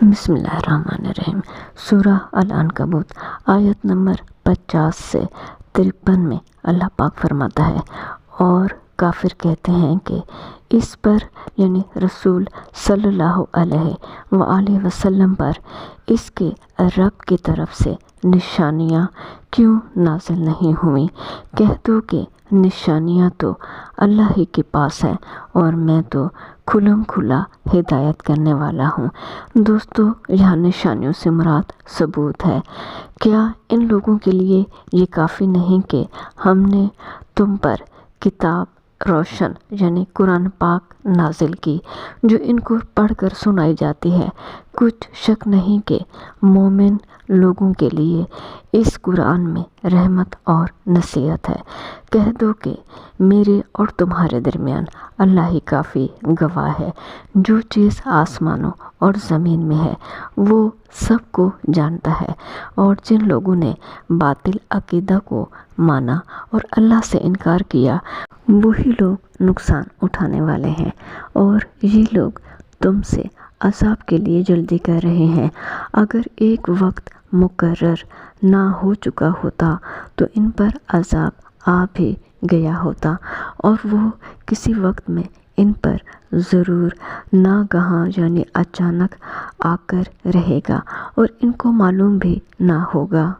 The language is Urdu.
بسم اللہ الرحمن الرحیم۔ سورہ العنکبوت آیت نمبر 50 سے 53 میں اللہ پاک فرماتا ہے، اور کافر کہتے ہیں کہ اس پر یعنی رسول صلی اللہ علیہ وآلہ وسلم پر اس کے رب کی طرف سے نشانیاں کیوں نازل نہیں ہوئیں؟ کہہ دو کہ نشانیاں تو اللہ ہی کے پاس ہیں اور میں تو کھلم کھلا ہدایت کرنے والا ہوں۔ دوستو، یہاں نشانیوں سے مراد ثبوت ہے۔ کیا ان لوگوں کے لیے یہ کافی نہیں کہ ہم نے تم پر کتاب روشن یعنی قرآن پاک نازل کی جو ان کو پڑھ کر سنائی جاتی ہے؟ کچھ شک نہیں کہ مومن لوگوں کے لیے اس قرآن میں رحمت اور نصیحت ہے۔ کہہ دو کہ میرے اور تمہارے درمیان اللہ ہی کافی گواہ ہے۔ جو چیز آسمانوں اور زمین میں ہے وہ سب کو جانتا ہے، اور جن لوگوں نے باطل عقیدہ کو مانا اور اللہ سے انکار کیا وہی لوگ نقصان اٹھانے والے ہیں، اور یہ لوگ تم سے عذاب کے لیے جلدی کر رہے ہیں۔ اگر ایک وقت مقرر نہ ہو چکا ہوتا تو ان پر عذاب آ بھی گیا ہوتا، اور وہ کسی وقت میں ان پر ضرور ناگہاں یعنی اچانک آ کر رہے گا، اور ان کو معلوم بھی نہ ہوگا۔